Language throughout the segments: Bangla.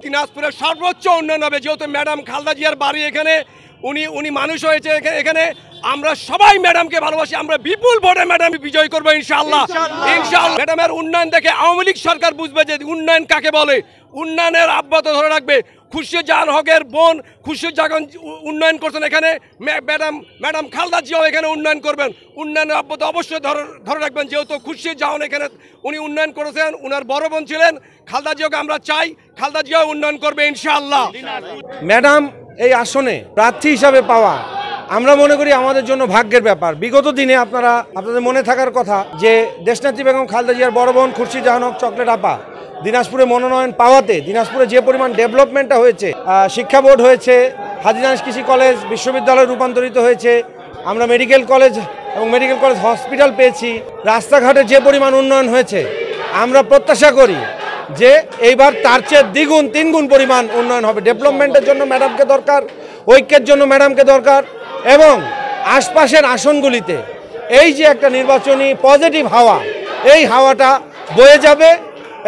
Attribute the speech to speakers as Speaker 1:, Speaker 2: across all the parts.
Speaker 1: দিনাজপুরের সর্বোচ্চ উন্নয়ন হবে, যেহেতু ম্যাডাম খালেদা জিয়ার বাড়ি এখানে, উনি মানুষ হয়েছে এখানে। আমরা সবাই ম্যাডামকে ভালোবাসি, আমরা বিপুল ভোটে ম্যাডাম বিজয় করবো ইনশাআল্লাহ। ইনশাআল্লাহ ম্যাডামের উন্নয়ন দেখে আওয়ামী লীগ সরকার বুঝবে যে উন্নয়ন কাকে বলে, উন্নয়নের আব্বাত ধরে রাখবে। খুরশিদ হকের বোন খুরশিদ জাহান উন্নয়ন করছেন এখানে, ম্যাডাম খালেদা জিয়াও এখানে উন্নয়ন করবেন। উন্নয়নের আব্বাত অবশ্যই ধরে রাখবেন, যেহেতু খুরশিদ জাহান এখানে উনি উন্নয়ন করেছেন, উনার বড় বোন ছিলেন। খালেদা জিয়াকে আমরা চাই, খালেদা জিয়াও উন্নয়ন করবে ইনশাআল্লাহ।
Speaker 2: ম্যাডাম এই আসনে প্রার্থী হিসাবে পাওয়া আমরা মনে করি আমাদের জন্য ভাগ্যের ব্যাপার। বিগত দিনে আপনাদের মনে থাকার কথা যে দেশনেত্রী বেগম খালেদা জিয়ার বড় বোন খুরশিদ জাহান হক চকলেট আপা দিনাজপুরে মনোনয়ন পাওয়াতে দিনাজপুরে যে পরিমাণ ডেভেলপমেন্টটা হয়েছে, শিক্ষা বোর্ড হয়েছে, হাজী জাহান কৃষি কলেজ বিশ্ববিদ্যালয়ে রূপান্তরিত হয়েছে, আমরা মেডিকেল কলেজ এবং মেডিকেল কলেজ হসপিটাল পেয়েছি, রাস্তাঘাটে যে পরিমাণ উন্নয়ন হয়েছে, আমরা প্রত্যাশা করি যে এইবার তার চেয়ে দ্বিগুণ তিনগুণ পরিমাণ উন্নয়ন হবে। ডেভেলপমেন্টের জন্য ম্যাডামকে দরকার, ঐক্যের জন্য ম্যাডামকে দরকার, এবং আশপাশের আসনগুলিতে এই যে একটা নির্বাচনী পজিটিভ হাওয়া, এই হাওয়াটা বয়ে যাবে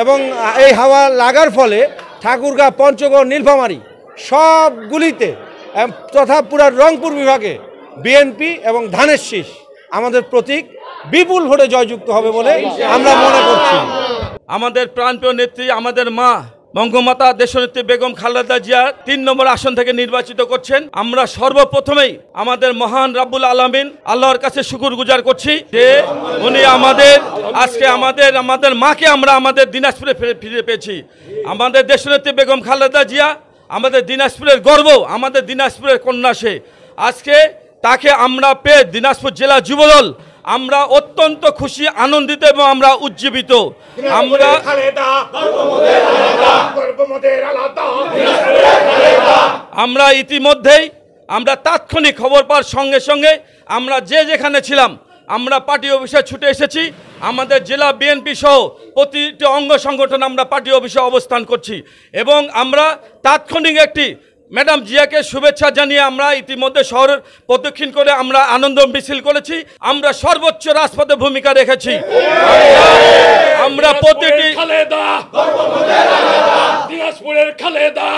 Speaker 2: এবং এই হাওয়া লাগার ফলে ঠাকুরগাঁ, পঞ্চগড়, নীলফামারী সবগুলিতে তথা পুরা রংপুর বিভাগে বিএনপি এবং ধানের শীষ আমাদের প্রতীক বিপুল ভোটে জয়যুক্ত হবে বলে আমরা মনে করছি।
Speaker 3: আমাদের প্রাণপ্রিয় নেত্রী, আমাদের মা বঙ্গমাতা দেশনেত্রী বেগম খালেদা জিয়া ৩ নম্বর আসন থেকে নির্বাচিত করছেন। আমরা সর্বপ্রথমেই আমাদের মহান রাব্বুল আলামিন আল্লাহর কাছে শুকরগুজার করছি যে উনি আজকে আমাদের মাকে আমরা আমাদের দিনাজপুরে ফিরে পেয়েছি। আমাদের দেশনেত্রী বেগম খালেদা জিয়া আমাদের দিনাজপুরের গর্ব, আমাদের দিনাজপুরের কন্যা সে। আজকে তাকে আমরা পেয়ে দিনাজপুর জেলা যুবদল আমরা অত্যন্ত খুশি, আনন্দিত এবং আমরা উজ্জীবিত। আমরা ইতিমধ্যেই আমরা তাৎক্ষণিক খবর পাওয়ার সঙ্গে সঙ্গে আমরা যেখানে ছিলাম আমরা পার্টি অফিসে ছুটে এসেছি। আমাদের জেলা বিএনপি সহ প্রতিটি অঙ্গ সংগঠন আমরা পার্টি অফিসে অবস্থান করছি এবং আমরা তাৎক্ষণিক একটি ম্যাডাম জিয়াকে শুভেচ্ছা জানিয়ে আমরা ইতিমধ্যে শহরের প্রদক্ষিণ করে আমরা আনন্দ মিছিল করেছি। আমরা সর্বোচ্চ রাজপথে ভূমিকা রেখেছি। আমরা প্রতিটি দিনাজপুরের খালেদা